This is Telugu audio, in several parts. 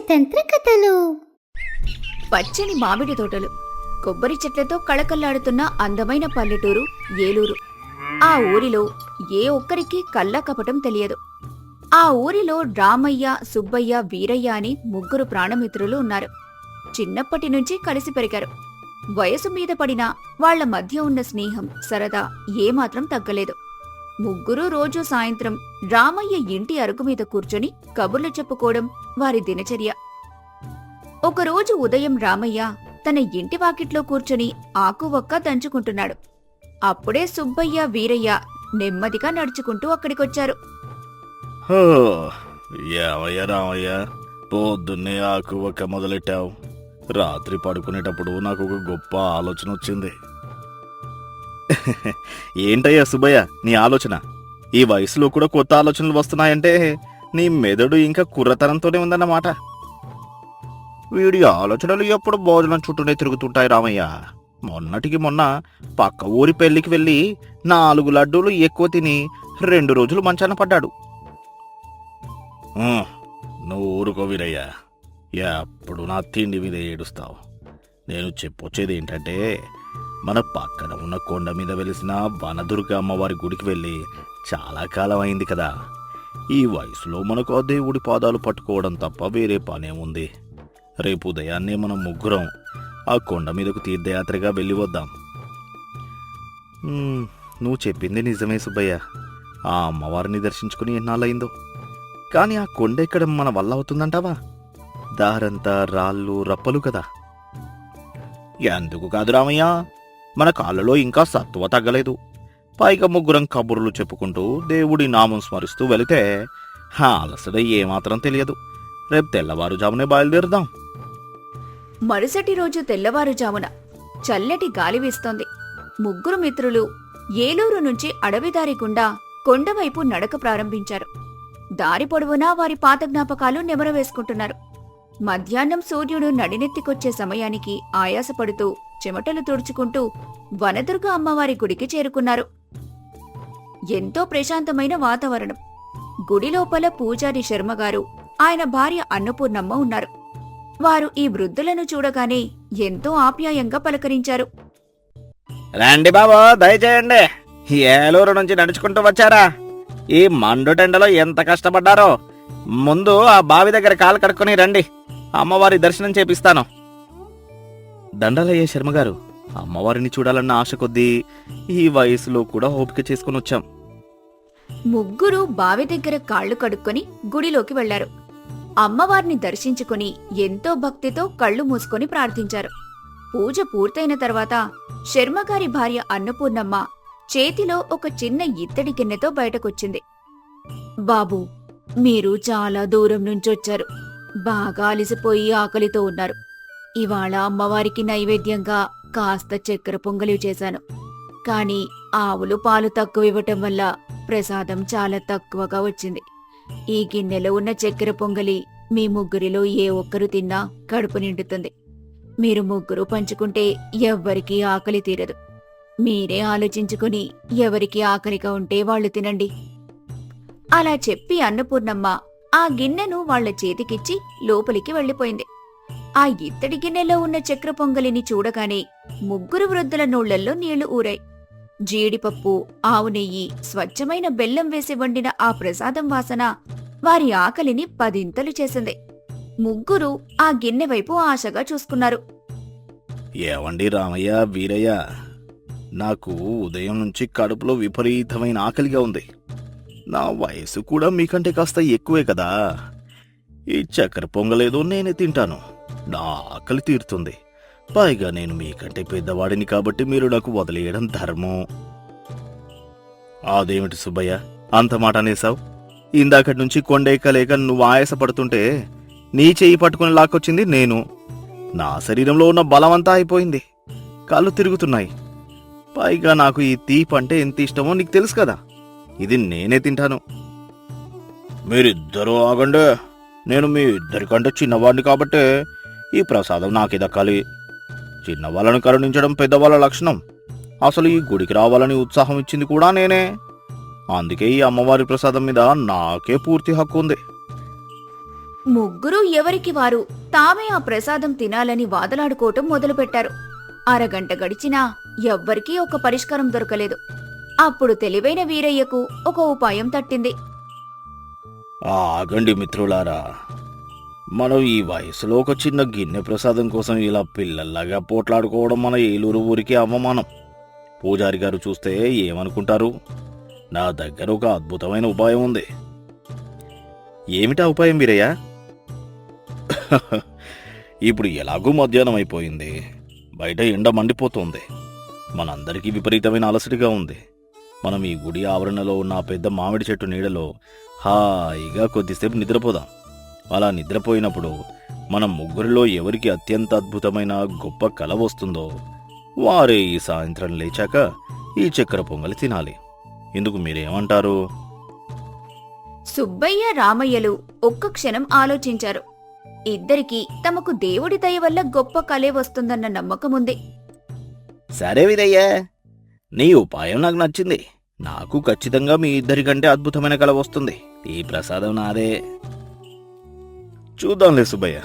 పంచతంత్ర కథలు. పచ్చని మామిడి తోటలు, కొబ్బరి చెట్లతో కళకళ్లాడుతున్న అందమైన పల్లెటూరు ఏలూరు. ఆ ఊరిలో ఏ ఒక్కరికి కళ్ళ కపటం తెలియదు. ఆ ఊరిలో రామయ్య, సుబ్బయ్య, వీరయ్య అని ముగ్గురు ప్రాణమిత్రులు ఉన్నారు. చిన్నప్పటి నుంచి కలిసి పెరిగారు. వయసు మీద పడినా వాళ్ల మధ్య ఉన్న స్నేహం, సరదా ఏమాత్రం తగ్గలేదు. ముగ్గురు రోజూ సాయంత్రం రామయ్య ఇంటి అరుగు మీద కూర్చొని కబుర్లు చెప్పుకోవడం వారి దినచర్య. ఒకరోజు ఉదయం రామయ్య తన ఇంటి వాకిట్లో కూర్చొని ఆకువక్క దంచుకుంటున్నాడు. అప్పుడే సుబ్బయ్య, వీరయ్య నెమ్మదిగా నడుచుకుంటూ అక్కడికొచ్చారు. ఏమయ్యా రామయ్య, పొద్దున్నే ఆకువక్క మొదలెట్టావు. రాత్రి పడుకునేటప్పుడు నాకు ఒక గొప్ప ఆలోచన వచ్చింది. ఏంటయ్యా సుబ్బయ్య నీ ఆలోచన? ఈ వయసులో కూడా కొత్త ఆలోచనలు వస్తున్నాయంటే నీ మెదడు ఇంకా కుర్రతనంతోనే ఉందన్నమాట. వీడి ఆలోచనలు ఎప్పుడు భోజనం చుట్టూనే తిరుగుతుంటాయి రామయ్య. మొన్నటికి మొన్న పక్క ఊరి పెళ్లికి వెళ్ళి 4 లడ్డూలు ఎక్కువ తిని 2 రోజులు మంచాన పడ్డాడు. నువ్వు ఊరుకో వీరయ్యా, ఎప్పుడు నా తిండి మీద ఏడుస్తావు. నేను చెప్పొచ్చేది ఏంటంటే, మన పక్కన ఉన్న కొండ మీద వెలిసిన వనదుర్గ అమ్మవారి గుడికి వెళ్ళి చాలా కాలం అయింది కదా. ఈ వయసులో మనకు ఆ దేవుడి పాదాలు పట్టుకోవడం తప్ప వేరే పనేముంది. రేపు ఉదయాన్నే మనం ముగ్గురం ఆ కొండ మీదకు తీర్థయాత్రగా వెళ్ళి వద్దాం. నువ్వు చెప్పింది నిజమే సుబ్బయ్య. ఆ అమ్మవారిని దర్శించుకుని ఎన్నాళ్ళయిందో. కానీ ఆ కొండ ఎక్కడం మన వల్ల అవుతుందంటావా? దారంతా రాళ్ళు రప్పలు కదా. ఎందుకు కాదు రామయ్య, మన కాళ్ళలో ఇంకా సత్తువ తగ్గలేదు. పైగా ముగ్గురం కబుర్లు చెప్పుకుంటూ దేవుడి నామం స్మరిస్తూ వెళితే అలసట ఏమాత్రం తెలియదు. రేపు తెల్లవారుజామునే బయలుదేరుదాం. మరుసటి రోజు తెల్లవారుజామున చల్లటి గాలి వీస్తోంది. ముగ్గురు మిత్రులు ఏలూరు నుంచి అడవిదారి గుండా కొండవైపు నడక ప్రారంభించారు. దారి పొడవునా వారి పాత జ్ఞాపకాలు నెమరవేసుకుంటున్నారు. మధ్యాహ్నం సూర్యుడు నడినెత్తికొచ్చే సమయానికి ఆయాసపడుతూ చెమటలు తుడుచుకుంటూ వనదుర్గ అమ్మవారి గుడికి చేరుకున్నారు. ఎంతో ప్రశాంతమైన వాతావరణం. గుడి లోపల పూజారి శర్మగారు, ఆయన భార్య అన్నపూర్ణమ్మ ఉన్నారు. వారు ఈ వృద్ధులను చూడగానే ఎంతో ఆప్యాయంగా పలకరించారు. రండి బాబు, దయచేయండి. ఏలూరు నుంచి నడుచుకుంటూ వచ్చారా? ఈ మండుటెండలో ఎంత కష్టపడ్డారో. ముందు ఆ బావి దగ్గర కాలు కడుక్కొని రండి, అమ్మవారి దర్శనం చేపిస్తాను. దండాలయ్య శర్మగారు, అమ్మవారిని చూడాలన్న ఆశ కొద్దీ ఈ వయసులో కూడా ఓపిక చేసుకుని వచ్చాం. ముగ్గురు బావి దగ్గర కాళ్లు కడుక్కొని గుడిలోకి వెళ్లారు. అమ్మవారిని దర్శించుకుని ఎంతో భక్తితో కళ్ళు మూసుకొని ప్రార్థించారు. పూజ పూర్తయిన తర్వాత శర్మగారి భార్య అన్నపూర్ణమ్మ చేతిలో ఒక చిన్న ఇత్తడి గిన్నెతో బయటకొచ్చింది. బాబూ, మీరు చాలా దూరం నుంచొచ్చారు. బాగా అలిసిపోయి ఆకలితో ఉన్నారు. ఇవాళ అమ్మవారికి నైవేద్యంగా కాస్త చక్కెర పొంగలి చేశాను. కాని ఆవులు పాలు తక్కువ ఇవ్వటం వల్ల ప్రసాదం చాలా తక్కువగా వచ్చింది. ఈ గిన్నెలో ఉన్న చక్కెర పొంగలి మీ ముగ్గురిలో ఏ ఒక్కరు తిన్నా కడుపు నిండుతుంది. మీరు ముగ్గురు పంచుకుంటే ఎవ్వరికీ ఆకలి తీరదు. మీరే ఆలోచించుకుని ఎవరికి ఆకలిగా ఉంటే వాళ్ళు తినండి. అలా చెప్పి అన్నపూర్ణమ్మ ఆ గిన్నెను వాళ్ల చేతికిచ్చి లోపలికి వెళ్లిపోయింది. ఆ ఇత్తడి గిన్నెలో ఉన్న చక్ర పొంగలిని చూడగానే ముగ్గురు వృద్ధుల నోళ్లల్లో నీళ్లు ఊరాయి. జీడిపప్పు, ఆవు నెయ్యి, స్వచ్ఛమైన బెల్లం వేసి వండిన ఆ ప్రసాదం వాసన వారి ఆకలిని 10 చేసింది. ముగ్గురు ఆ గిన్నె వైపు ఆశగా చూసుకున్నారు. ఏవండి రామయ్య, వీరయ్య, నాకు ఉదయం నుంచి కడుపులో విపరీతమైన ఆకలిగా ఉంది. నా వయసు కూడా మీకంటే కాస్త ఎక్కువే కదా. ఈ చక్కెర పొంగలేదో నేనే తింటాను, నా ఆకలి తీరుతుంది. పైగా నేను మీకంటే పెద్దవాడిని కాబట్టి మీరు నాకు వదిలేయడం ధర్మం. అదేమిటి సుబ్బయ్య, అంత మాట అనేసావు? ఇందాకటి నుంచి కొండెక్కలేక నువ్వు ఆయాసపడుతుంటే నీ చెయ్యి పట్టుకుని లాక్కొచ్చింది నేను. నా శరీరంలో ఉన్న బలమంతా అయిపోయింది, కాళ్ళు తిరుగుతున్నాయి. పైగా నాకు ఈ తీపి అంటే ఎంత ఇష్టమో నీకు తెలుసు కదా. ఇది నేనే తింటాను. మీరిద్దరూ ఆగండి. నేను మీ ఇద్దరికంటే చిన్నవాడిని కాబట్టి ఈ ప్రసాదం నాకే దక్కాలి. చిన్నవాళ్ళను కరుణించడం పెద్దవాళ్ళ లక్షణం. అసలు ఈ గుడికి రావాలని ఉత్సాహం ఇచ్చింది కూడా నేనే. అందుకే ఈ అమ్మవారి ప్రసాదం మీద నాకే పూర్తి హక్కు ఉంది. ముగ్గురు ఎవరికి వారు తామే ఆ ప్రసాదం తినాలని వాదలాడుకోవటం మొదలుపెట్టారు. అరగంట గడిచినా ఎవ్వరికీ ఒక పరిష్కారం దొరకలేదు. అప్పుడు తెలివైన వీరయ్యకు ఒక ఉపాయం తట్టింది. ఆగండి మిత్రులారా, మనం ఈ వయసులో ఒక చిన్న గిన్నె ప్రసాదం కోసం ఇలా పిల్లల్లాగా పోట్లాడుకోవడం మన ఏలూరు ఊరికి అవమానం. పూజారి గారు చూస్తే ఏమనుకుంటారు? నా దగ్గర ఒక అద్భుతమైన ఉపాయం ఉంది. ఏమిటా ఉపాయం వీరయ్య? ఇప్పుడు ఎలాగూ మధ్యాహ్నం అయిపోయింది, బయట ఎండ మండిపోతుంది, మనందరికీ విపరీతమైన అలసటిగా ఉంది. మనం ఈ గుడి ఆవరణలో ఉన్న పెద్ద మామిడి చెట్టు నీడలో హాయిగా కొద్దిసేపు నిద్రపోదాం. అలా నిద్రపోయినప్పుడు మనం ముగ్గురిలో ఎవరికి అత్యంత అద్భుతమైన గొప్ప కల వస్తుందో వారే ఈ సాయంత్రం లేచాక ఈ చక్కెర పొంగలి తినాలి. ఇందుకు మీరేమంటారు? సుబ్బయ్య, రామయ్యలు ఒక్క క్షణం ఆలోచించారు. ఇద్దరికీ తమకు దేవుడి దయ వల్ల గొప్ప కలే వస్తుందన్న నమ్మకముంది. సరే వీరయ్య, నీ ఉపాయం నాకు నచ్చింది. నాకు ఖచ్చితంగా మీ ఇద్దరికంటే అద్భుతమైన కల వస్తుంది. ఈ ప్రసాదం నాదే. చూద్దాంలే సుబ్బయ్య,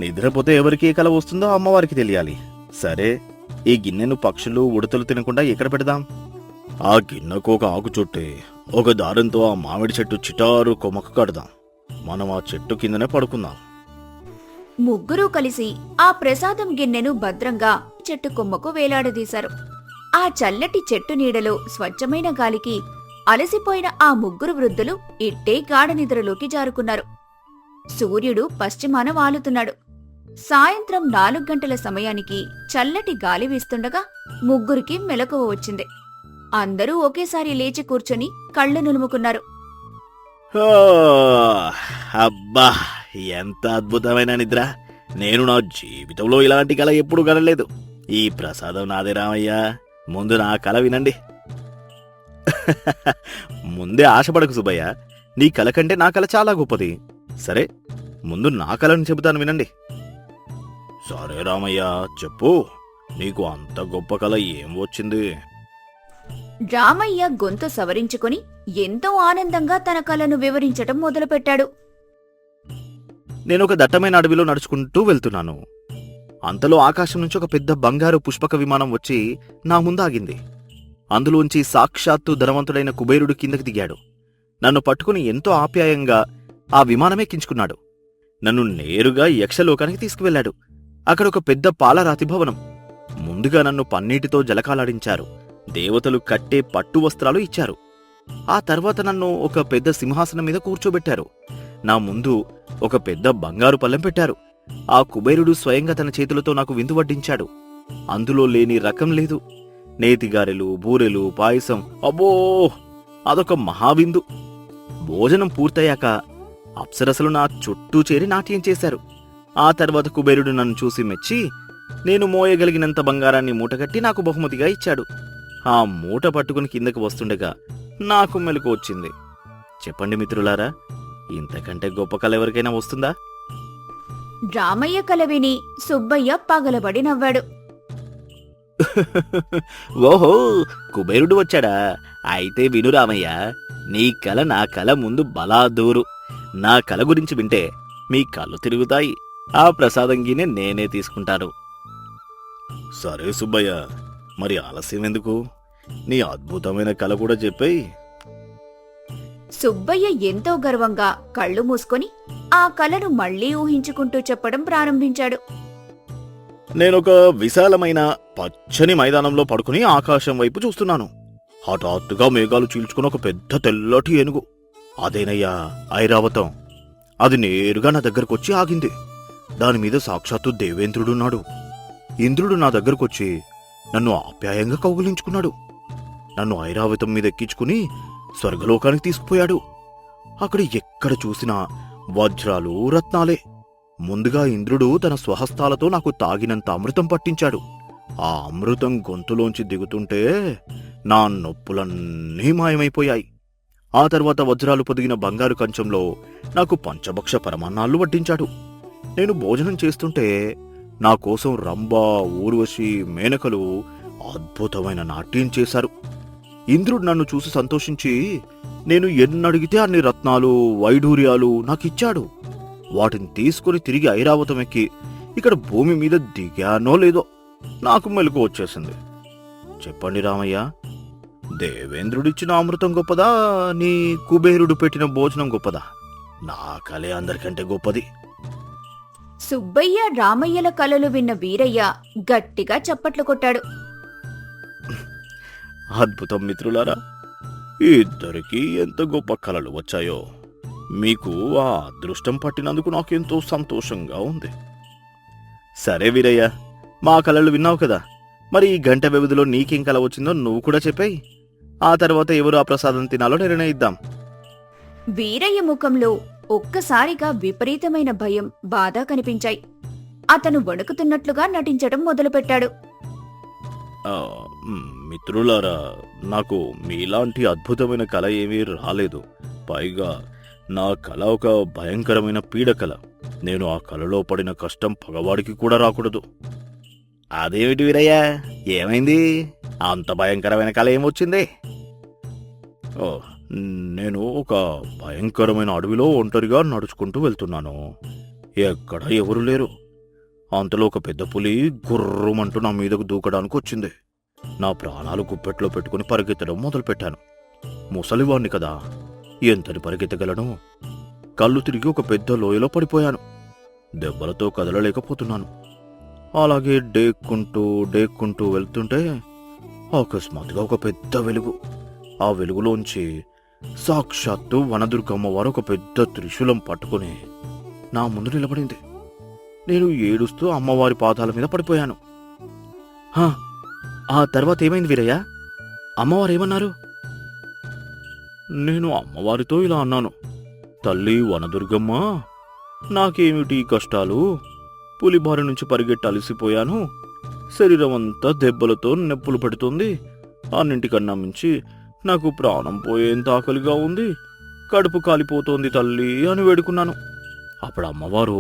నిద్రపోతే ఎవరికి ఏ కల వస్తుందో అమ్మవారికి తెలియాలి. సరే, ఈ గిన్నెను పక్షులు ఉడతలు తినకుండా ఎక్కడ పెడదాం? ఆ గిన్నెకు ఒక ఆకు చుట్టి ఒక దారంతో ఆ మామిడి చెట్టు చిటారు కొమ్మకు కడదాం. మనం ఆ చెట్టు కిందనే పడుకుందాం. ముగ్గురూ కలిసి ఆ ప్రసాదం గిన్నెను భద్రంగా చెట్టు కొమ్మకు వేలాడదీశారు. ఆ చల్లటి చెట్టు నీడలో స్వచ్ఛమైన గాలికి అలసిపోయిన ఆ ముగ్గురు వృద్ధులు ఇట్టే గాఢ నిద్రలోకి జారుకున్నారు. సూర్యుడు పశ్చిమాన వాలుతున్నాడు. సాయంత్రం 4 గంటల సమయానికి చల్లటి గాలి వీస్తుండగా ముగ్గురికి మెలకువ వచ్చింది. అందరూ ఒకేసారి లేచి కూర్చొని కళ్ళు నులుముకున్నారు. అబ్బా, ఎంత అద్భుతమైన నిద్ర! నేను నా జీవితంలో ఇలాంటి కల ఎప్పుడు కనలేదు. ఈ ప్రసాదం నాదే రామయ్య. ముందు నా కల వినండి. ముందే ఆశపడకు సుబ్బయ్య, నీ కల కంటే నా కల చాలా గొప్పది. సరే, ముందు నా కలను చెబుతాను వినండి. సరే రామయ్య, చెప్పు, నీకు అంత గొప్ప కల ఏం వచ్చింది? రామయ్య గొంతు సవరించుకొని ఎంతో ఆనందంగా తన కలను వివరించటం మొదలుపెట్టాడు. నేనొక దట్టమైన అడవిలో నడుచుకుంటూ వెళ్తున్నాను. అంతలో ఆకాశం నుంచి ఒక పెద్ద బంగారు పుష్పక విమానం వచ్చి నా ముందాగింది. అందులోంచి సాక్షాత్తు ధనవంతుడైన కుబేరుడు కిందకి దిగాడు. నన్ను పట్టుకుని ఎంతో ఆప్యాయంగా ఆ విమానమెక్కించుకున్నాడు. నన్ను నేరుగా యక్షలోకానికి తీసుకువెళ్లాడు. అక్కడ ఒక పెద్ద పాలరాతి భవనం. ముందుగా నన్ను పన్నీటితో జలకాలాడించారు. దేవతలు కట్టే పట్టు వస్త్రాలు ఇచ్చారు. ఆ తర్వాత నన్ను ఒక పెద్ద సింహాసనం మీద కూర్చోబెట్టారు. నా ముందు ఒక పెద్ద బంగారు పళ్ళెం పెట్టారు. ఆ కుబేరుడు స్వయంగా తన చేతులతో నాకు విందు వడ్డించాడు. అందులో లేని రకం లేదు. నేతిగారెలు, బూరెలు, పాయసం, అబ్బో, అదొక మహావిందు. భోజనం పూర్తయ్యాక అప్సరసలు నా చుట్టూ చేరి నాట్యం చేశారు. ఆ తర్వాత కుబేరుడు నన్ను చూసి మెచ్చి నేను మోయగలిగినంత బంగారాన్ని మూటగట్టి నాకు బహుమతిగా ఇచ్చాడు. ఆ మూట పట్టుకుని కిందకి వస్తుండగా నాకు మెలకు వచ్చింది. చెప్పండి మిత్రులారా, ఇంతకంటే గొప్ప కల ఎవరికైనా వస్తుందా? రామయ్య కల విని సుబ్బయ్య పగలబడి నవ్వాడు. ఓహో, కుబేరుడు వచ్చాడా? అయితే విను రామయ్య, నీ కల నా కల ముందు బలా దూరు. నా కల గురించి వింటే మీ కళ్ళు తిరుగుతాయి. ఆ ప్రసాదం గిన్నె నేనే తీసుకుంటాను. సరే సుబ్బయ్య, మరి ఆలస్యం ఎందుకు? నీ అద్భుతమైన కల కూడా చెప్పేయ్. సుబ్బయ్య ఎంతో గర్వంగా కళ్ళు మూసుకొని ఆ కలను మళ్లీ ఊహించుకుంటూ చెప్పడం ప్రారంభించాడు. నేనొక విశాలమైన పచ్చని మైదానంలో పడుకుని ఆకాశం వైపు చూస్తున్నాను. హఠాత్తుగా మేఘాలు చీల్చుకుని ఒక పెద్ద తెల్లటి ఏనుగు, అదేనయ్యా ఐరావతం, అది నేరుగా నా దగ్గరకొచ్చి ఆగింది. దానిమీద సాక్షాత్తు దేవేంద్రుడున్నాడు. ఇంద్రుడు నా దగ్గరకొచ్చి నన్ను ఆప్యాయంగా కౌగిలించుకున్నాడు. నన్ను ఐరావతం మీద ఎక్కించుకుని స్వర్గలోకానికి తీసుకుపోయాడు. అక్కడ ఎక్కడ చూసినా వజ్రాలు, రత్నాలే. ముందుగా ఇంద్రుడు తన స్వహస్తాలతో నాకు తాగినంత అమృతం పట్టించాడు. ఆ అమృతం గొంతులోంచి దిగుతుంటే నా నొప్పులన్నీ మాయమైపోయాయి. ఆ తర్వాత వజ్రాలు పొదిగిన బంగారు కంచంలో నాకు పంచభక్ష పరమాన్నాళ్ళు వడ్డించాడు. నేను భోజనం చేస్తుంటే నా కోసం రంభ, ఊర్వశి, మేనకలు అద్భుతమైన నాట్యం చేశారు. ఇంద్రుడు నన్ను చూసి సంతోషించి నేను ఎన్నడిగితే అన్ని రత్నాలు, వైఢూర్యాలు నాకిచ్చాడు. వాటిని తీసుకుని తిరిగి ఐరావతం ఎక్కి ఇక్కడ భూమి మీద దిగానో లేదో నాకు మెలకు వచ్చేసింది. చెప్పండి రామయ్య, దేవేంద్రుడిచ్చిన అమృతం గొప్పదా, నీ కుబేరుడు పెట్టిన భోజనం గొప్పదా? నా కలే అందరికంటే గొప్పది. సుబ్బయ్య రామయ్యల కలలు విన్న వీరయ్య గట్టిగా చప్పట్లు కొట్టాడు. అద్భుతం మిత్రులారా, ఇద్దరికీ ఎంత గొప్ప కలలు వచ్చాయో. మీకు ఆ అదృష్టం పట్టినందుకు నాకెంతో సంతోషంగా ఉంది. సరే వీరయ్య, మా కలలు విన్నావు కదా, మరి ఈ గంట వ్యవధిలో నీకేం కల వచ్చిందో నువ్వు కూడా చెప్పేయి. ఆ తర్వాత ఎవరు ఆ ప్రసాదం తినాలో నిర్ణయిద్దాం. వీరయ్య ముఖంలో ఒక్కసారిగా విపరీతమైన భయం, బాధ కనిపించాయి. అతను వణుకుతున్నట్లుగా నటించడం మొదలుపెట్టాడు. మిత్రులారా, నాకు మీలాంటి అద్భుతమైన కల ఏమీ రాలేదు. పైగా నా కల ఒక భయంకరమైన పీడకల. నేను ఆ కలలో పడిన కష్టం పగవాడికి కూడా రాకూడదు. అదేమిటి వీరయ్య, ఏమైంది? అంత భయంకరమైన కల ఏమొచ్చింది? నేను ఒక భయంకరమైన అడవిలో ఒంటరిగా నడుచుకుంటూ వెళ్తున్నాను. ఎక్కడ ఎవరు లేరు. అంతలో ఒక పెద్ద పులి గుర్రుమంటూ నా మీదకు దూకడానికి వచ్చింది. నా ప్రాణాలు గుప్పెట్లో పెట్టుకుని పరిగెత్తడం మొదలుపెట్టాను. ముసలివాణ్ణి కదా, ఎంతని పరిగెత్తగలను? కళ్ళు తిరిగి ఒక పెద్ద లోయలో పడిపోయాను. దెబ్బలతో కదలలేకపోతున్నాను. అలాగే డేక్కుంటూ వెళ్తుంటే అకస్మాత్తుగా ఒక పెద్ద వెలుగు. ఆ వెలుగులోంచి సాక్షాత్తు వనదుర్గమ్మవారు ఒక పెద్ద త్రిశూలం పట్టుకుని నా ముందు నిలబడింది. నేను ఏడుస్తూ అమ్మవారి పాదాల మీద పడిపోయాను. ఆ తర్వాత ఏమైంది వీరయ్య? అమ్మవారు ఏమన్నారు? నేను అమ్మవారితో ఇలా అన్నాను, తల్లి వనదుర్గమ్మ, నాకేమిటి కష్టాలు? పులిబారి నుంచి పరిగెట్టి అలసిపోయాను. శరీరం అంతా దెబ్బలతో నొప్పులు పెడుతుంది. అన్నింటికన్నా మించి నాకు ప్రాణం పోయేంత ఆకలిగా ఉంది. కడుపు కాలిపోతోంది తల్లి అని వేడుకున్నాను. అప్పుడు అమ్మవారు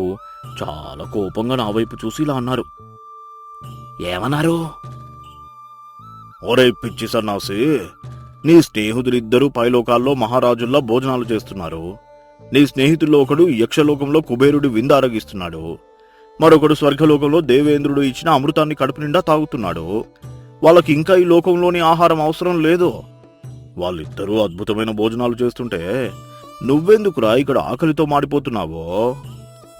చాలా కోపంగా నా వైపు చూసి ఇలా అన్నారు. ఏమన్నారు? ఒరే పిచ్చి సన్నాసి, నీ స్నేహితులిద్దరూ పైలోకాల్లో మహారాజుల్లా భోజనాలు చేస్తున్నారు. నీ స్నేహితుల్లో ఒకడు యక్షలోకంలో కుబేరుడి విందు ఆరగిస్తున్నాడు. మరొకడు స్వర్గలోకంలో దేవేంద్రుడు ఇచ్చిన అమృతాన్ని కడుపు నిండా తాగుతున్నాడు. వాళ్ళకి ఇంకా ఈ లోకంలోని ఆహారం అవసరం లేదు. వాళ్ళిద్దరూ అద్భుతమైన భోజనాలు చేస్తుంటే నువ్వెందుకురా ఇక్కడ ఆకలితో మాడిపోతున్నావో?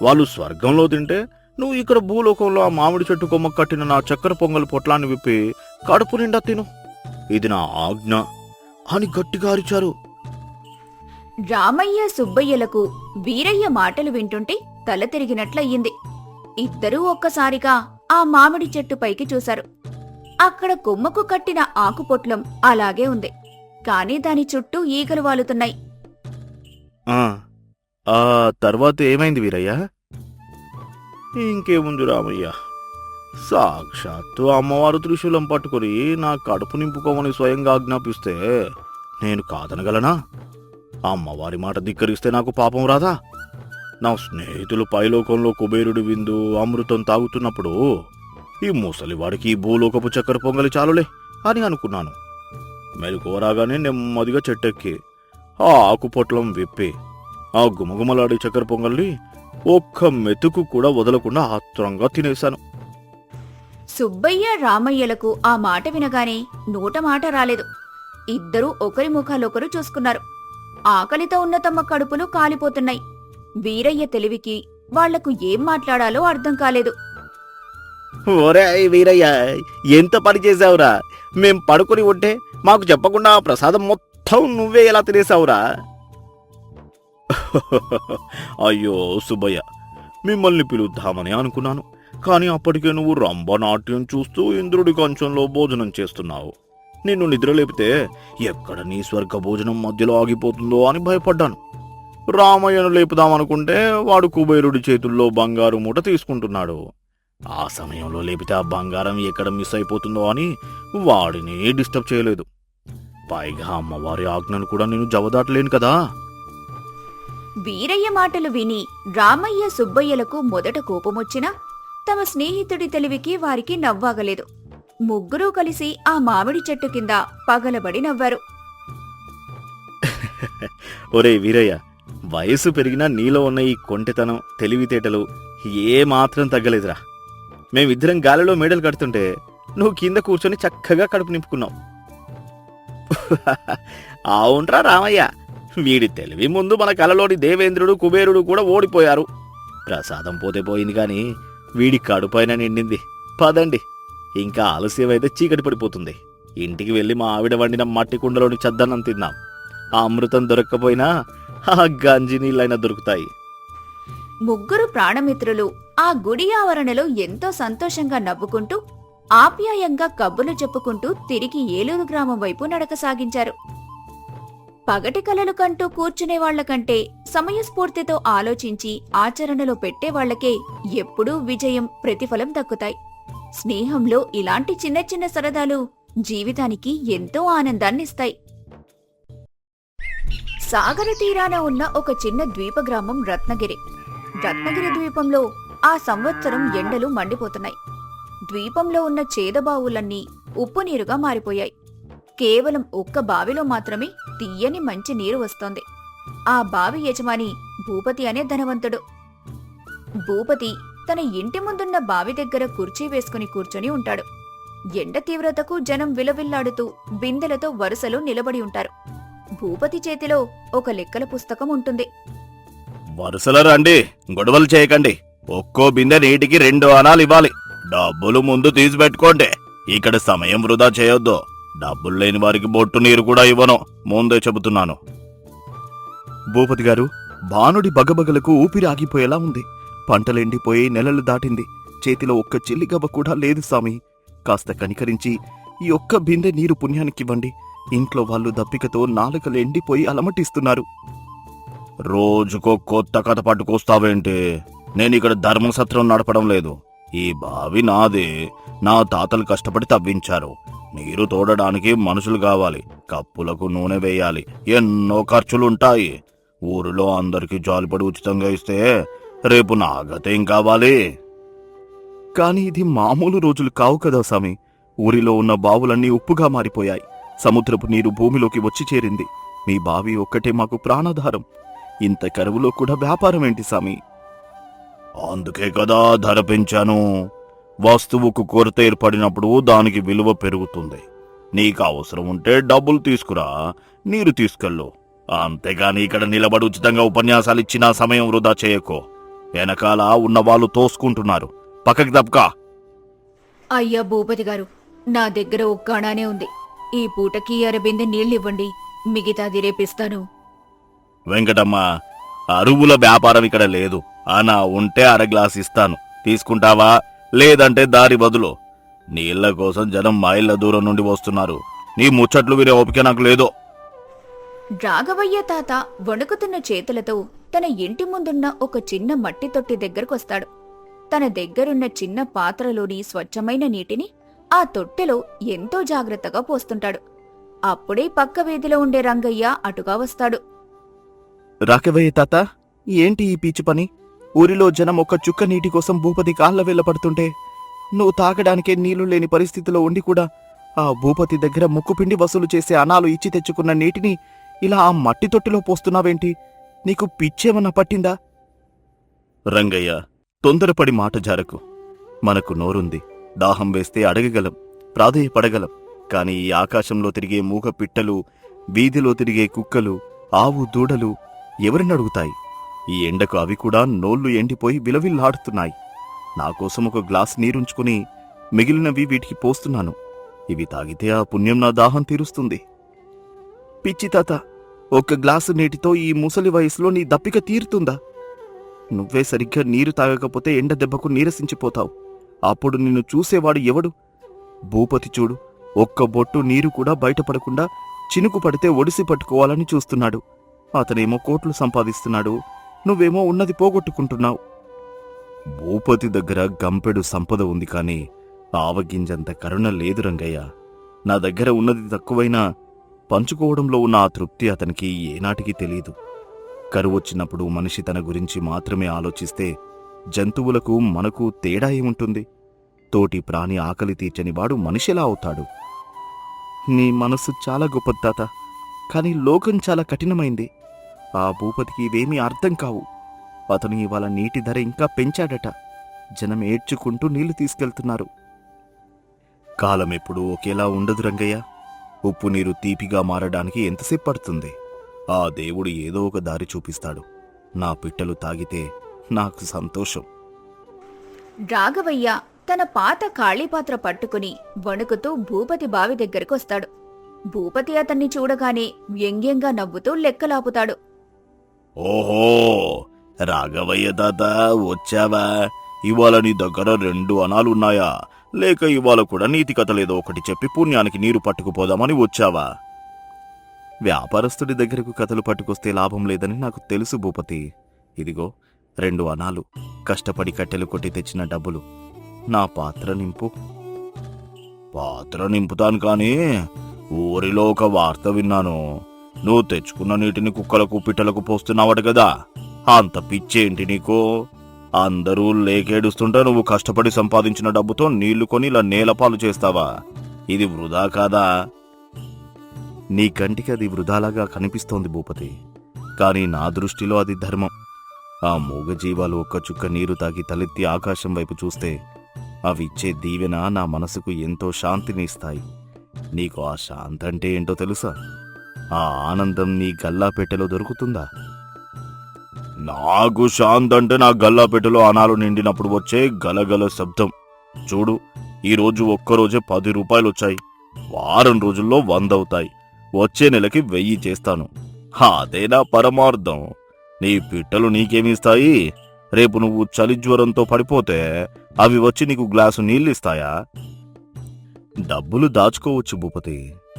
వాళ్ళు స్వర్గంలో తింటే నువ్వు ఇక్కడ భూలోకంలో ఆ మామిడి చెట్టు కొమ్మ కట్టిన నా చక్కెర పొంగల్ పొట్లాన్ని విప్పి కడుపు నిండా తిను. ఇది నా ఆజ్ఞ అని గట్టిగా అరిచారు. రామయ్య సుబ్బయ్యలకు వీరయ్య మాటలు వింటుంటే తల తిరిగినట్లయింది. ఇద్దరూ ఒక్కసారిగా ఆ మామిడి చెట్టు పైకి చూశారు. అక్కడ కొమ్మకు కట్టిన ఆకుపొట్లం అలాగే ఉంది, కాని దాని చుట్టూ ఈగలు వాలుతున్నాయి. ఆ తర్వాత ఏమైంది వీరయ్య? ఇంకేముంది రామయ్య, సాక్షాత్తు అమ్మవారు త్రిశూలం పట్టుకుని నా కడుపు నింపుకోమని స్వయంగా ఆజ్ఞాపిస్తే నేను కాదనగలనా? అమ్మవారి మాట ధిక్కరిస్తే నాకు పాపం రాదా? నా స్నేహితులు పైలోకంలో కుబేరుడి విందు అమృతం తాగుతున్నప్పుడు ఈ ముసలివాడికి ఈ భూలోకపు చక్కెర పొంగలి చాలులే అని అనుకున్నాను. మెలకువ రాగానే నెమ్మదిగా చెట్టెక్కి ఆ ఆకుపొట్లం విప్పి ఆ గుమగుమలాడే చక్కెర పొంగల్ని ఒక్క మెతుకు కూడా వదలకుండా ఆత్రంగా తినేశాను. సుబ్బయ్య రామయ్యలకు ఆ మాట వినగానే నోట మాట రాలేదు. ఇద్దరూ ఒకరి ముఖాలొకరు చూసుకున్నారు. ఆకలితో ఉన్న తమ కడుపులు కాలిపోతున్నాయి. వీరయ్య తెలివికి వాళ్లకు ఏం మాట్లాడాలో అర్థం కాలేదు. ఓరే వీరయ్య, ఎంత పని చేశావురా! మేం పడుకుని ఉంటే మాకు చెప్పకుండా ఆ ప్రసాదం మొత్తం నువ్వే ఎలా తినేశావురా? అయ్యో సుబ్బయ్య, మిమ్మల్ని పిలుద్దామని అనుకున్నాను. కానీ అప్పటికే నువ్వు రంభనాట్యం చూస్తూ ఇంద్రుడి కంచంలో భోజనం చేస్తున్నావు. నిన్ను నిద్రలేపితే ఎక్కడ నీ స్వర్గ భోజనం మధ్యలో ఆగిపోతుందో అని భయపడ్డాను. రామయ్యను లేపుదామనుకుంటే వాడు కుబేరుడి చేతుల్లో బంగారు మూట తీసుకుంటున్నాడు. ఆ సమయంలో లేపితే ఆ బంగారం ఎక్కడ మిస్ అయిపోతుందో అని వాడిని డిస్టర్బ్ చేయలేదు. పైగా అమ్మవారి ఆజ్ఞను కూడా నేను జవదాటలేను కదా. వీరయ్య మాటలు విని రామయ్య సుబ్బయ్యలకు మొదట కోపమొచ్చినా తమ స్నేహితుడి తెలివికి వారికి నవ్వాగలేదు. ముగ్గురూ కలిసి ఆ మామిడి చెట్టు కింద పగలబడి నవ్వారు. ఒరే వీరయ్య, వయసు పెరిగినా నీలో ఉన్న ఈ కొంటెతనం తెలివితేటలు ఏమాత్రం తగ్గలేదురా. మేమిద్దరం గాలిలో మేడలు కడుతుంటే నువ్వు కింద కూర్చొని చక్కగా కడుపు నింపుకున్నావు. అవునరా రామయ్య, వీడి తెలివి ముందు మన కలలోని దేవేంద్రుడు కుబేరుడు కూడా ఓడిపోయారు. ప్రసాదం పోతే పోయింది కాని వీడి కడుపైన నిండింది. పదండి, ఇంకా ఆలస్యమైతే చీకటి పడిపోతుంది. ఇంటికి వెళ్ళి మా ఆవిడ వండిన మట్టి కుండలోని చద్దన్నం తిన్నాం. ఆ అమృతం దొరక్కపోయినా ఆ గంజి నీళ్ళైనా దొరుకుతాయి. ముగ్గురు ప్రాణమిత్రులు ఆ గుడి ఆవరణలో ఎంతో సంతోషంగా నవ్వుకుంటూ ఆప్యాయంగా కబుర్లు చెప్పుకుంటూ తిరిగి ఏలూరు గ్రామం వైపు నడక సాగించారు. పగటి కలలు కంటూ కూర్చునేవాళ్లకంటే సమయస్ఫూర్తితో ఆలోచించి ఆచరణలో పెట్టేవాళ్లకే ఎప్పుడూ విజయం, ప్రతిఫలం దక్కుతాయి. స్నేహంలో ఇలాంటి చిన్న చిన్న సరదాలు జీవితానికి ఎంతో ఆనందాన్నిస్తాయి. సాగర తీరాన ఉన్న ఒక చిన్న ద్వీపగ్రామం రత్నగిరి. రత్నగిరి ద్వీపంలో ఆ సంవత్సరం ఎండలు మండిపోతున్నాయి. ద్వీపంలో ఉన్న చేదబావులన్నీ ఉప్పు నీరుగా మారిపోయాయి. కేవలం ఒక్క బావిలో మాత్రమే తీయని మంచి నీరు వస్తోంది. ఆ బావి యజమాని భూపతి అనే ధనవంతుడు. భూపతి తన ఇంటి ముందున్న బావి దగ్గర కుర్చీ వేసుకుని కూర్చొని ఉంటాడు. ఎండ తీవ్రతకు జనం విలవిల్లాడుతూ బిందెలతో వరుసలో నిలబడి ఉంటారు. భూపతి చేతిలో ఒక లెక్కల పుస్తకం ఉంటుంది. వరుసలో రండి, గొడవలు చేయకండి. ఒక్కో బిందె నీటికి 2 అనాలు ఇవ్వాలి. డబ్బులు ముందు తీసిపెట్టుకోండి. ఇక్కడ సమయం వృధా చేయొద్దు. డబ్బులు లేని వారికి బొట్టు నీరు కూడా ఇవ్వను, ముందే చెబుతున్నాను. భూపతి గారు, బాణుడి బగబగలకు ఊపిరి ఆగిపోయేలా ఉంది. పంటలెండిపోయి నెలలు దాటింది. చేతిలో ఒక్క చిల్లిగవ్వ కూడా లేదు స్వామి. కాస్త కనికరించి ఈ ఒక్క బిందె నీరు పుణ్యానికివ్వండి. ఇంట్లో వాళ్ళు దప్పికతో నాలుకలు ఎండిపోయి అలమటిస్తున్నారు. రోజుకో కొత్త కథ పట్టుకొస్తావేంటి? నేనిక్కడ ధర్మసత్రం నడపడం లేదు. ఈ బావి నాదే. నా తాతలు కష్టపడి తవ్వించారు. నీరు తోడడానికి మనుషులు కావాలి. కప్పులకు నూనె వేయాలి. ఎన్నో ఖర్చులుంటాయి. ఊరిలో అందరికీ జాలిపడి ఉచితంగా ఇస్తే రేపు నా గతేం కావాలి? కాని ఇది మామూలు రోజులు కావు కదా స్వామి. ఊరిలో ఉన్న బావులన్నీ ఉప్పుగా మారిపోయాయి. సముద్రపు నీరు భూమిలోకి వచ్చి చేరింది. మీ బావి ఒక్కటే మాకు ప్రాణాధారం. ఇంత కరువులో కూడా వ్యాపారం ఏంటి స్వామి? అందుకే కదా ధర పెంచాను. వస్తువుకు కొరత ఏర్పడినప్పుడు దానికి విలువ పెరుగుతుంది. నీకు అవసరం ఉంటే డబ్బులు తీసుకురా, నీరు తీసుకెళ్ళు. అంతేగాని ఇక్కడ నిలబడి ఉచితంగా ఉపన్యాసాలు ఇచ్చినా సమయం వృధా చేయకో. వెనకాల ఉన్నవాళ్ళు తోసుకుంటున్నారు. పక్కకి తప్పకా. అయ్యా భూపతి గారు, నా దగ్గర ఒక్క అణానే ఉంది. ఈ పూటకి అరబిందె నీళ్ళివ్వండి, మిగతాది రేపిస్తాను. వెంకటమ్మ, అరువుల వ్యాపారం ఇక్కడ లేదు. అనా ఉంటే 1/2 గ్లాస్ ఇస్తాను, తీసుకుంటావా? లేదంటే దారి బదులు. నీళ్ల కోసం జనం మైళ్ళ దూరం నుండి వస్తున్నారు. నీ ముచ్చట్లు వినే ఓపిక నాకు లేదో. రాఘవయ్య తాత వణుకుతున్న చేతులతో తన ఇంటి ముందున్న ఒక చిన్న మట్టి తొట్టి దగ్గరకొస్తాడు. తన దగ్గరున్న చిన్న పాత్రలోని స్వచ్ఛమైన నీటిని ఆ తొట్టెలో ఎంతో జాగ్రత్తగా పోస్తుంటాడు. అప్పుడే పక్క వీధిలో ఉండే రంగయ్య అటుగా వస్తాడు. రాఘవయ్య తాత, ఏంటి ఈ పీచు పని? ఊరిలో జనం ఒక్క చుక్క నీటి కోసం భూపతి కాళ్ల వెళ్ళపడుతుంటే నువ్వు తాగడానికే నీళ్లు లేని పరిస్థితిలో ఉండి కూడా ఆ భూపతి దగ్గర ముక్కుపిండి వసూలు చేసే అనాలు ఇచ్చి తెచ్చుకున్న నీటిని ఇలా ఆ మట్టి తొట్టిలో పోస్తున్నావేంటి? నీకు పిచ్చేమన్నా పట్టిందా? రంగయ్య, తొందరపడి మాట జారకు. మనకు నోరుంది, దాహం వేస్తే అడగగలం, ప్రాధేయపడగలం. కాని ఈ ఆకాశంలో తిరిగే మూగ పిట్టలు, వీధిలో తిరిగే కుక్కలు, ఆవు దూడలు ఎవరినడుగుతాయి? ఈ ఎండకు అవి కూడా నోళ్లు ఎండిపోయి విలవిల్లాడుతున్నాయి. నాకోసం ఒక గ్లాస్ నీరుంచుకుని మిగిలినవి వీటికి పోస్తున్నాను. ఇవి తాగితే ఆ పుణ్యం నా దాహం తీరుస్తుంది. పిచ్చి తాత, ఒక్క గ్లాసు నీటితో ఈ ముసలి వయసులో నీ దప్పిక తీరుతుందా? నువ్వే సరిగ్గా నీరు తాగకపోతే ఎండ దెబ్బకు నీరసించిపోతావు. అప్పుడు నిన్ను చూసేవాడు ఎవడు? భూపతి చూడు, ఒక్క బొట్టు నీరు కూడా బయటపడకుండా చినుకు పడితే ఒడిసి పట్టుకోవాలని చూస్తున్నాడు. అతనేమో కోట్లు సంపాదిస్తున్నాడు, నువ్వేమో ఉన్నది పోగొట్టుకుంటున్నావు. భూపతి దగ్గర గంపెడు సంపద ఉంది కాని ఆవగింజంత కరుణ లేదు రంగయ్య. నా దగ్గర ఉన్నది తక్కువైనా పంచుకోవడంలో ఉన్న ఆ తృప్తి అతనికి ఏనాటికి తెలీదు. కరువొచ్చినప్పుడు మనిషి తన గురించి మాత్రమే ఆలోచిస్తే జంతువులకు మనకు తేడా ఏముంటుంది? తోటి ప్రాణి ఆకలి తీర్చని వాడు మనిషిలా అవుతాడు. నీ మనసు చాలా గొప్పది తాత, కాని లోకం చాలా కఠినమైంది. ఆ భూపతికి ఇవేమీ అర్థం కావు. అతను ఇవాళ నీటి ధర ఇంకా పెంచాడట. జనం ఏడ్చుకుంటూ నీళ్లు తీసుకెళ్తున్నారు. కాలం ఎప్పుడూ ఒకేలా ఉండదు రంగయ్య. ఉప్పు నీరు తీపిగా మారడానికి ఎంతసేపు పడుతుంది? ఆ దేవుడు ఏదో ఒక దారి చూపిస్తాడు. నా పిట్టలు తాగితే నాకు సంతోషం. రాఘవయ్య తన పాత ఖాళీపాత్ర పట్టుకుని వణుకుతూ భూపతి బావి దగ్గరకొస్తాడు. భూపతి అతన్ని చూడగానే వ్యంగ్యంగా నవ్వుతూ లెక్కలాపుతాడు. ఓహో, రాఘవయ్య తాత వచ్చావా? ఇవాళ నీ దగ్గర 2 అనాలున్నాయా? లేక ఇవాళ కూడా నీతి కథలేదో ఒకటి చెప్పి పుణ్యానికి నీరు పట్టుకుపోదామని వచ్చావా? వ్యాపారస్తుడి దగ్గరకు కథలు పట్టుకొస్తే లాభం లేదని నాకు తెలుసు భూపతి. ఇదిగో 2 అనాలు, కష్టపడి కట్టెలు కొట్టి తెచ్చిన డబ్బులు. నా పాత్ర నింపు. పాత్ర నింపుతాను కానీ ఊరిలో ఒక వార్త విన్నాను. నువ్వు తెచ్చుకున్న నీటిని కుక్కలకు పిట్టలకు పోస్తున్నావట కదా. అంత పిచ్చేంటి నీకు? అందరూ లేకేడుస్తుంటే నువ్వు కష్టపడి సంపాదించిన డబ్బుతో నీళ్లు కొని ఇలా నేలపాలు చేస్తావా? ఇది వృధా కాదా? నీ కంటికి అది వృధాలాగా కనిపిస్తోంది భూపతి, కానీ నా దృష్టిలో అది ధర్మం. ఆ మూగజీవాలు ఒక్క చుక్క నీరు తాగి తలెత్తి ఆకాశం వైపు చూస్తే అవి ఇచ్చే దీవెన నా మనసుకు ఎంతో శాంతిని ఇస్తాయి. నీకు ఆ శాంతి అంటే ఏంటో తెలుసా? ఆ ఆనందం నీ గల్లాపెట్టెలో దొరుకుతుందా? నాకు శాంతి అంటే నా గల్లాపెట్టెలో అనాలు నిండినప్పుడు వచ్చే గలగల శబ్దం. చూడు, ఈరోజు ఒక్కరోజే 10 రూపాయలు వచ్చాయి. వారం రోజుల్లో 100 అవుతాయి. వచ్చే నెలకి 1000 చేస్తాను. అదే నా పరమార్థం. నీ పిట్టలు నీకేమిస్తాయి? రేపు నువ్వు చలి జ్వరంతో పడిపోతే అవి వచ్చి నీకు గ్లాసు నీళ్ళిస్తాయా? డబ్బులు దాచుకోవచ్చు భూపతి,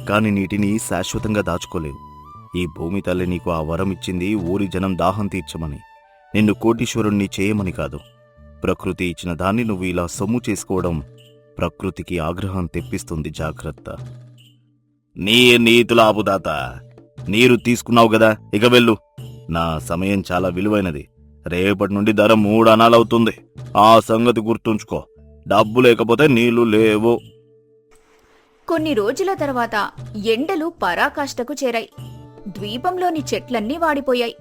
కాని నీటిని శాశ్వతంగా దాచుకోలేవు. ఈ భూమి తల్లి నీకు ఆ వరం ఇచ్చింది ఊరి జనం దాహం తీర్చమని, నిన్ను కోటీశ్వరుణ్ణి చేయమని కాదు. ప్రకృతి ఇచ్చిన దాన్ని నువ్వు ఇలా సొమ్ము చేసుకోవడం ప్రకృతికి ఆగ్రహం తెప్పిస్తుంది. జాగ్రత్త. నీ నీతులాపుదాత, నీరు తీసుకున్నావు కదా, ఇక వెళ్ళు. నా సమయం చాలా విలువైనది. రేపటి నుండి ధర 3 అనాలవుతుంది. ఆ సంగతి గుర్తుంచుకో. డబ్బు లేకపోతే నీళ్లు లేవు. కొన్ని రోజుల తర్వాత ఎండలు పరాకాష్ఠకు చేరాయి. ద్వీపంలోని చెట్లన్నీ వాడిపోయాయి.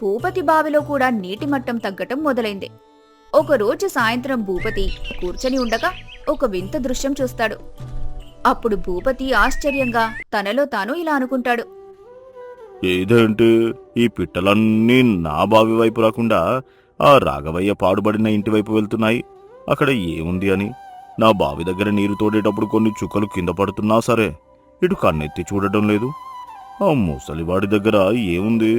భూపతి బావిలో కూడా నీటి మట్టం తగ్గటం మొదలైంది. ఒకరోజు సాయంత్రం భూపతి కూర్చొని ఉండగా ఒక వింత దృశ్యం చూస్తాడు. అప్పుడు భూపతి ఆశ్చర్యంగా తనలో తాను ఇలా అనుకుంటాడు. ఏదేంటి, ఈ పిట్టలన్నీ నా బావి వైపు రాకుండా ఆ రాఘవయ్య పాడుబడిన ఇంటి వైపు వెళ్తున్నాయి? అక్కడ ఏముంది అని. నా బావి దగ్గర నీరు తోడేటప్పుడు కొన్ని చుక్కలు కింద పడుతున్నా సరే ఇటు కన్నెత్తి చూడటం లేదు. ఆ ముసలివాడి దగ్గర ఏముంది?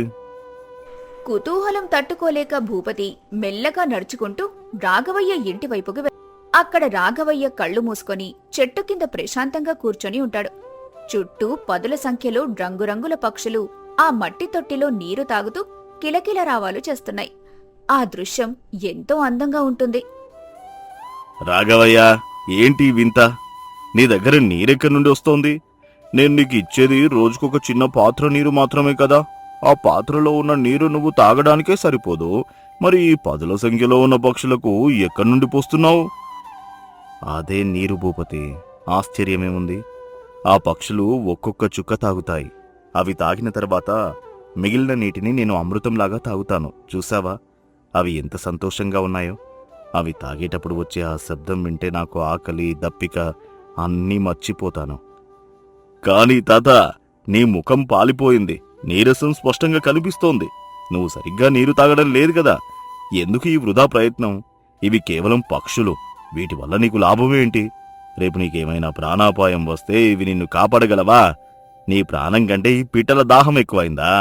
కుతూహలం తట్టుకోలేక భూపతి మెల్లగా నడుచుకుంటూ రాఘవయ్య ఇంటి వైపుకు అక్కడ రాఘవయ్య కళ్ళు మూసుకొని చెట్టు కింద ప్రశాంతంగా కూర్చొని ఉంటాడు. చుట్టూ 10ల సంఖ్యలో రంగురంగుల పక్షులు ఆ మట్టి తొట్టిలో నీరు తాగుతూ కిలకిల రావాలు చేస్తున్నాయి. ఆ దృశ్యం ఎంతో అందంగా ఉంటుంది. రాఘవయ్య, ఏంటి వింత? నీ దగ్గర నీరెక్కడి నుండి వస్తోంది? నేను నీకు ఇచ్చేది రోజుకొక చిన్న పాత్ర నీరు మాత్రమే కదా. ఆ పాత్రలో ఉన్న నీరు నువ్వు తాగడానికే సరిపోదు. మరి ఈ 10ల సంఖ్యలో ఉన్న పక్షులకు ఎక్కడి నుండి పోస్తున్నావు? అదే నీరు భూపతి. ఆశ్చర్యమేముంది? ఆ పక్షులు ఒక్కొక్క చుక్క తాగుతాయి. అవి తాగిన తర్వాత మిగిలిన నీటిని నేను అమృతంలాగా తాగుతాను. చూసావా అవి ఎంత సంతోషంగా ఉన్నాయో? అవి తాగేటప్పుడు వచ్చే ఆ శబ్దం వింటే నాకు ఆకలి, దప్పిక అన్నీ మర్చిపోతాను. కానీ తాత, నీ ముఖం పాలిపోయింది. నీరసం స్పష్టంగా కనిపిస్తోంది. నువ్వు సరిగ్గా నీరు తాగడం లేదు కదా. ఎందుకు ఈ వృధా ప్రయత్నం? ఇవి కేవలం పక్షులు. వీటి వల్ల నీకు లాభమేంటి? రేపు నీకేమైనా ప్రాణాపాయం వస్తే ఇవి నిన్ను కాపాడగలవా? నీ ప్రాణం కంటే ఈ పిట్టల దాహం ఎక్కువైందా?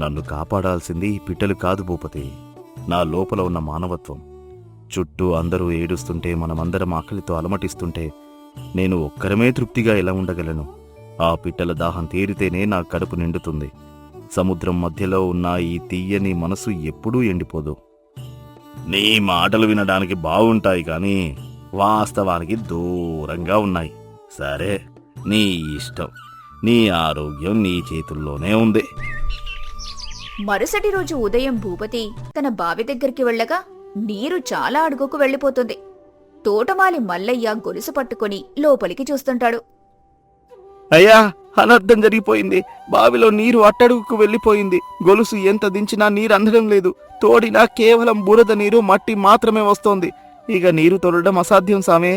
నన్ను కాపాడాల్సింది ఈ పిట్టలు కాదు భూపతి, నా లోపల ఉన్న మానవత్వం. చుట్టూ అందరూ ఏడుస్తుంటే, మనమందరం ఆకలితో అలమటిస్తుంటే నేను ఒక్కరమే తృప్తిగా ఎలా ఉండగలను? ఆ పిట్టల దాహం తీరితేనే నా కడుపు నిండుతుంది. సముద్రం మధ్యలో ఉన్న ఈ తీయని మనసు ఎప్పుడూ ఎండిపోదు. నీ మాటలు వినడానికి బాగుంటాయి కానీ వాస్తవానికి దూరంగా ఉన్నాయి. సరే, నీ ఇష్టం. నీ ఆరోగ్యం నీ చేతుల్లోనే ఉంది. మరుసటి రోజు ఉదయం భూపతి తన బావి దగ్గరికి వెళ్ళగా నీరు చాలా అడుగుకు వెళ్లిపోతుంది. తోటమాలి మల్లయ్య గొలుసు పట్టుకుని లోపలికి చూస్తుంటాడు. అయ్యా, అనర్థం జరిగిపోయింది. బావిలో నీరు అట్టడుగుకు వెళ్ళిపోయింది. గొలుసు ఎంత దించినా నీరు అందడం లేదు. తోడినా కేవలం బురద నీరు, మట్టి మాత్రమే వస్తోంది. ఇక నీరు తోడడం అసాధ్యం సామే.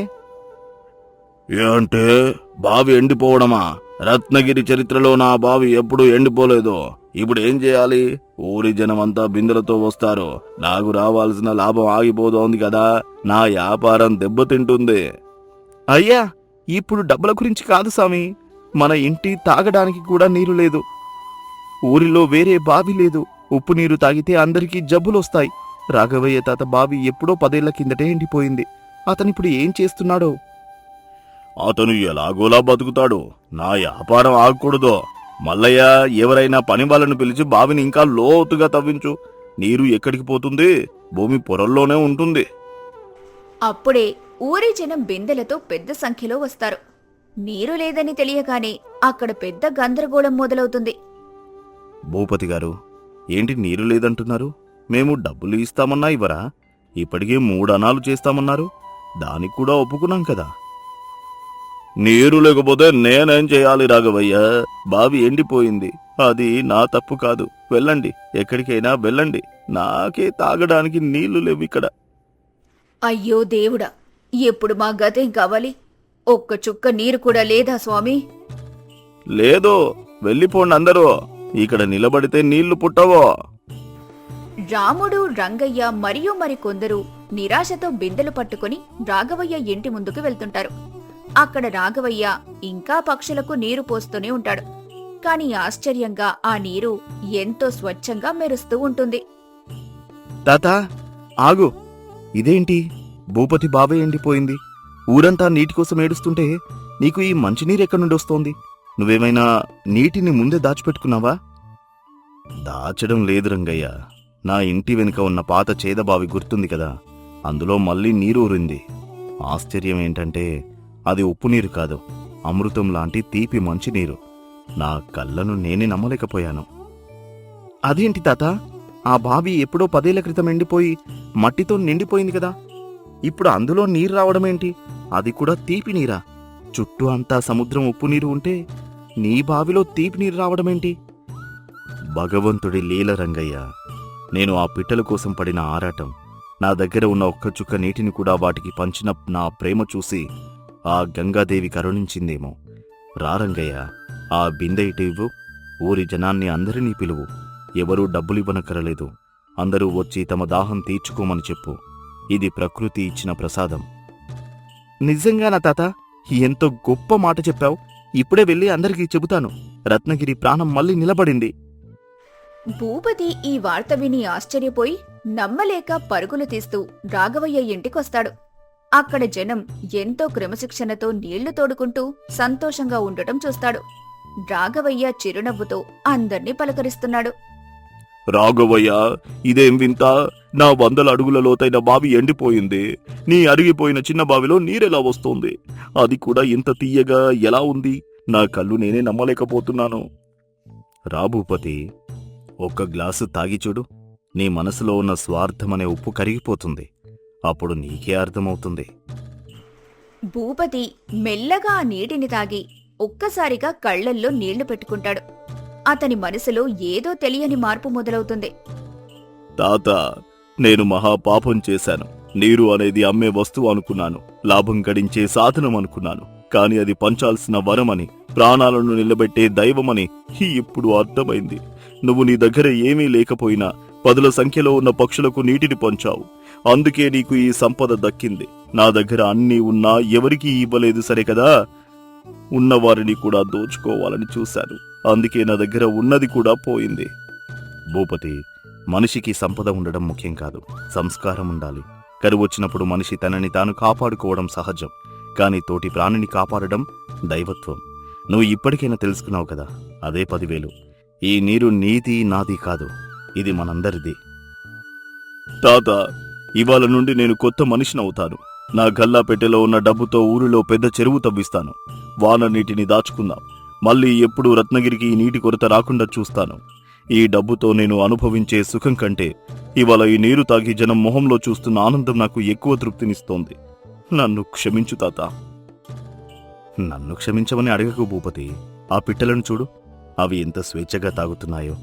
ఏంటే బావి ఎండిపోవడమా? రత్నగిరి చరిత్రలో నా బావి ఎప్పుడూ ఎండిపోలేదు. ఇప్పుడు ఏం చేయాలి? ఊరి జనమంతా బిందెలతో వస్తారు. నాకు రావాల్సిన లాభం ఆగిపోతోంది కదా. నా వ్యాపారం దెబ్బతింటుంది. అయ్యా, ఇప్పుడు డబ్బుల గురించి కాదు సామి. మన ఇంటి తాగడానికి కూడా నీరు లేదు. ఊరిలో వేరే బావి లేదు. ఉప్పు నీరు తాగితే అందరికీ జబ్బులొస్తాయి. రాఘవయ్య తాత బావి ఎప్పుడో 10 ఏళ్ల కిందటే ఎండిపోయింది. అతనిప్పుడు ఏం చేస్తున్నాడో. అతను ఎలాగోలా బతుకుతాడు. నా వ్యాపారం ఆగకూడదు. మల్లయ్య, ఎవరైనా పని వాళ్ళను పిలిచి బావిని ఇంకా లోతుగా తవ్వించు. నీరు ఎక్కడికి పోతుంది? భూమి పొరల్లోనే ఉంటుంది. అప్పుడే ఊరి జనం బిందెలతో పెద్ద సంఖ్యలో వస్తారు. నీరు లేదని తెలియగానే అక్కడ పెద్ద గందరగోళం మొదలవుతుంది. భూపతి గారు, ఏంటి నీరు లేదంటున్నారు? మేము డబ్బులు ఇస్తామన్నా ఇవ్వరా? ఇప్పటికే 3 అనాలు చేస్తామన్నారు. దానికి కూడా ఒప్పుకున్నాం కదా. నీరు లేకపోతే నేనేం చేయాలి రాఘవయ్య? బావి ఎండిపోయింది. అది నా తప్పు కాదు. వెళ్ళండి, ఎక్కడికైనా వెళ్ళండి. నాకే తాగడానికి నీళ్లు లేవు ఇక్కడ. అయ్యో దేవుడా, ఎప్పుడు మా గతేం కావాలి? ఒక్క చుక్క నీరు కూడా లేదా స్వామి? లేదు, వెళ్ళిపోండి అందరూ. ఇక్కడ నిలబడితే నీళ్లు పుట్టవో. రాముడు, రంగయ్య మరియు మరికొందరు నిరాశతో బిందెలు పట్టుకుని రాఘవయ్య ఇంటి ముందుకు వెళ్తుంటారు. అక్కడ రాఘవయ్య ఇంకా పక్షులకు నీరు పోస్తూనే ఉంటాడు. కాని ఆశ్చర్యంగా ఆ నీరు ఎంతో స్వచ్ఛంగా మెరుస్తూ ఉంటుంది. తాత, ఆగు. ఇదేంటి? భూపతి బావే ఎండిపోయింది. ఊరంతా నీటి కోసం ఏడుస్తుంటే నీకు ఈ మంచినీరు ఎక్కడి నుండి వస్తోంది? నువ్వేమైనా నీటిని ముందే దాచిపెట్టుకున్నావా? దాచడం లేదు రంగయ్య. నా ఇంటి వెనుక ఉన్న పాత చేదబావి గుర్తుంది కదా, అందులో మళ్ళీ నీరు ఊరింది. ఆశ్చర్యం ఏంటంటే అది ఉప్పు నీరు కాదు, అమృతం లాంటి తీపి మంచినీరు. నా కళ్ళను నేనే నమ్మలేకపోయాను. అదేంటి తాత? ఆ బావి ఎప్పుడో 10 ఏళ్ల క్రితం ఎండిపోయి మట్టితో నిండిపోయింది కదా. ఇప్పుడు అందులో నీరు రావడమేంటి? అది కూడా తీపి నీరా? చుట్టూ అంతా సముద్రం ఉప్పు నీరు ఉంటే నీ బావిలో తీపి నీరు రావడమేంటి? భగవంతుడి లీల రంగయ్య. నేను ఆ పిట్టల కోసం పడిన ఆరాటం, నా దగ్గర ఉన్న ఒక్క చుక్క నీటిని కూడా వాటికి పంచిన నా ప్రేమ చూసి ఆ గంగాదేవి కరుణించిందేమో. రా రంగయ్య, ఆ బిందె ఇటు ఇవ్వు. ఊరి జనాన్ని అందరినీ పిలువు. ఎవరూ డబ్బులివ్వనక్కరలేదు. అందరూ వచ్చి తమ దాహం తీర్చుకోమని చెప్పు. ఇది ప్రకృతి ఇచ్చిన ప్రసాదం. నిజంగానా తాత? ఎంతో గొప్ప మాట చెప్పావు. ఇప్పుడే వెళ్ళి అందరికీ చెబుతాను. రత్నగిరి ప్రాణం మళ్ళీ నిలబడింది. భూపతి ఈ వార్త విని ఆశ్చర్యపోయి నమ్మలేక పరుగులు తీస్తూ రాఘవయ్య ఇంటికొస్తాడు. అక్కడ జనం ఎంతో క్రమశిక్షణతో నీళ్లు తోడుకుంటూ సంతోషంగా ఉండటం చూస్తాడు. రాఘవయ్య చిరునవ్వుతో అందర్నీ పలకరిస్తున్నాడు. రాఘవయ్య, ఇదేం వింత? నా 100 అడుగుల లోతైన బావి ఎండిపోయింది. నీ అరిగిపోయిన చిన్న బావిలో నీరెలా వస్తోంది? అది కూడా ఇంత తీయగా ఎలా ఉంది? నా కళ్ళు నేనే నమ్మలేకపోతున్నాను. రాభూపతి, ఒక్క గ్లాసు తాగి చూడు. నీ మనసులో ఉన్న స్వార్థమనే ఉప్పు కరిగిపోతుంది. అప్పుడు నీకే అర్థమవుతుంది. భూపతి మెల్లగా ఆ నీటిని తాగి ఒక్కసారిగా కళ్లల్లో నీళ్లు పెట్టుకుంటాడు. అతని మనసులో ఏదో తెలియని మార్పు మొదలవుతుంది. తాత, నేను మహాపాపం చేశాను. నీరు అనేది అమ్మే వస్తువు అనుకున్నాను. లాభం గడించే సాధనం అనుకున్నాను. కాని అది పంచాల్సిన వరమని, ప్రాణాలను నిలబెట్టే దైవమని ఇప్పుడు అర్థమైంది. నువ్వు నీ దగ్గర ఏమీ లేకపోయినా 10ల సంఖ్యలో ఉన్న పక్షులకు నీటిని పంచావు. అందుకే నీకు ఈ సంపద దక్కింది. నా దగ్గర అన్నీ ఉన్నా ఎవరికీ ఇవ్వలేదు సరే కదా. ఉన్నవారిని కూడా దోచుకోవాలని చూశాను. అందుకే నా దగ్గర ఉన్నది కూడా పోయింది. భూపతి, మనిషికి సంపద ఉండడం ముఖ్యం కాదు, సంస్కారం ఉండాలి. కరువొచ్చినప్పుడు మనిషి తనని తాను కాపాడుకోవడం సహజం. కాని తోటి ప్రాణిని కాపాడడం దైవత్వం. నువ్వు ఇప్పటికైనా తెలుసుకున్నావు కదా, అదే 10,000. ఈ నీరు నీది నాది కాదు, ఇది మనందరిది. తాత, ఇవాళ నుండి నేను కొత్త మనిషినవుతాను. నా గల్లా పెట్టెలో ఉన్న డబ్బుతో ఊరిలో పెద్ద చెరువు తవ్విస్తాను. వాన నీటిని దాచుకుందాం. మళ్ళీ ఎప్పుడూ రత్నగిరికి ఈ నీటి కొరత రాకుండా చూస్తాను. ఈ డబ్బుతో నేను అనుభవించే సుఖం కంటే ఇవాళ ఈ నీరు తాగి జనం మొహంలో చూస్తున్న ఆనందం నాకు ఎక్కువ తృప్తినిస్తోంది. నన్ను క్షమించు తాత. నన్ను క్షమించమని అడగకు భూపతి. ఆ పిట్టలను చూడు, అవి ఎంత స్వేచ్ఛగా తాగుతున్నాయో.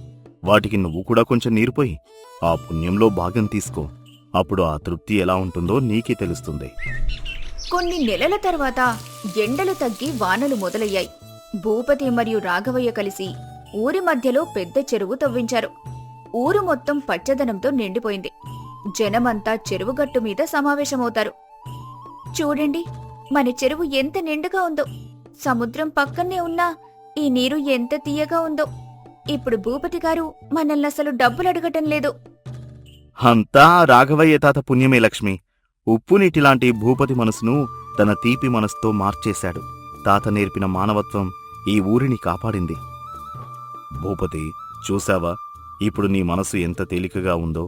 వాటికి నువ్వు కూడా కొంచెం నీరు పోయి ఆ పుణ్యంలో భాగం తీసుకో. అప్పుడు ఆ తృప్తి ఎలా ఉంటుందో నీకే తెలుస్తుంది. కొన్ని నెలల తర్వాత ఎండలు తగ్గి వానలు మొదలయ్యాయి. భూపతి మరియు రాఘవయ్య కలిసి ఊరి మధ్యలో పెద్ద చెరువు తవ్వించారు. ఊరు మొత్తం పచ్చదనంతో నిండిపోయింది. జనమంతా చెరువుగట్టు మీద సమావేశమవుతారు. చూడండి, మన చెరువు ఎంత నిండుగా ఉందో. సముద్రం పక్కనే ఉన్నా ఈ నీరు ఎంత తీయగా ఉందో. ఇప్పుడు భూపతి గారు మనల్ని అసలు డబ్బులు అడగటం లేదు. అంతా రాఘవయ్య తాత పుణ్యమే లక్ష్మి. ఉప్పు నీటిలాంటి భూపతి మనసును తన తీపి మనసుతో మార్చేశాడు. తాత నేర్పిన మానవత్వం ఈ ఊరిని కాపాడింది. భూపతి, చూశావా ఇప్పుడు నీ మనసు ఎంత తేలికగా ఉందో?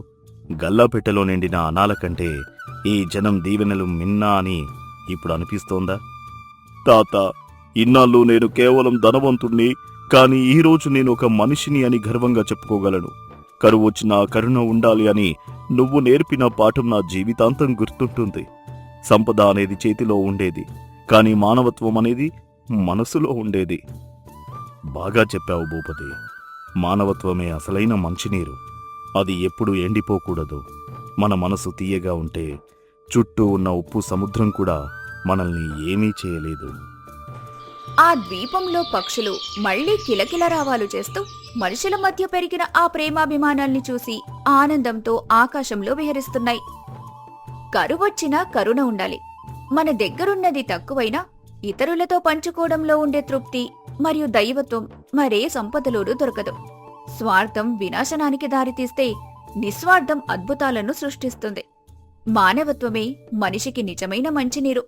గల్లాపెట్టెలో నిండిన అనాల కంటే ఈ జనం దీవెనలు మిన్నా అని ఇప్పుడు అనిపిస్తోందా? తాత, ఇన్నాళ్ళు నేను కేవలం ధనవంతుణ్ణి, కాని ఈరోజు నేను ఒక మనిషిని అని గర్వంగా చెప్పుకోగలను. కరువు వచ్చినా కరుణ ఉండాలి అని నువ్వు నేర్పిన పాఠం నా జీవితాంతం గుర్తుంటుంది. సంపద అనేది చేతిలో ఉండేది, కాని మానవత్వం అనేది మనసులో ఉండేది. బాగా చెప్పావు భూపతి. మానవత్వమే అసలైన మంచినీరు. అది ఎప్పుడు ఎండిపోకూడదు. మన మనసు తీయగా ఉంటే చుట్టూ ఉన్న ఉప్పు సముద్రం కూడా మనల్ని ఏమీ చేయలేదు. ఆ ద్వీపంలో పక్షులు మళ్లీ కిలకిలరావాలు చేస్తూ మనుషుల మధ్య పెరిగిన ఆ ప్రేమాభిమానాల్ని చూసి ఆనందంతో ఆకాశంలో విహరిస్తున్నాయి. కరువొచ్చినా కరుణ ఉండాలి. మన దగ్గరున్నది తక్కువైనా ఇతరులతో పంచుకోవడంలో ఉండే తృప్తి మరియు దైవత్వం మరే సంపదలోనూ దొరకదు. స్వార్థం వినాశనానికి దారితీస్తే నిస్వార్థం అద్భుతాలను సృష్టిస్తుంది. మానవత్వమే మనిషికి నిజమైన మంచినీరు.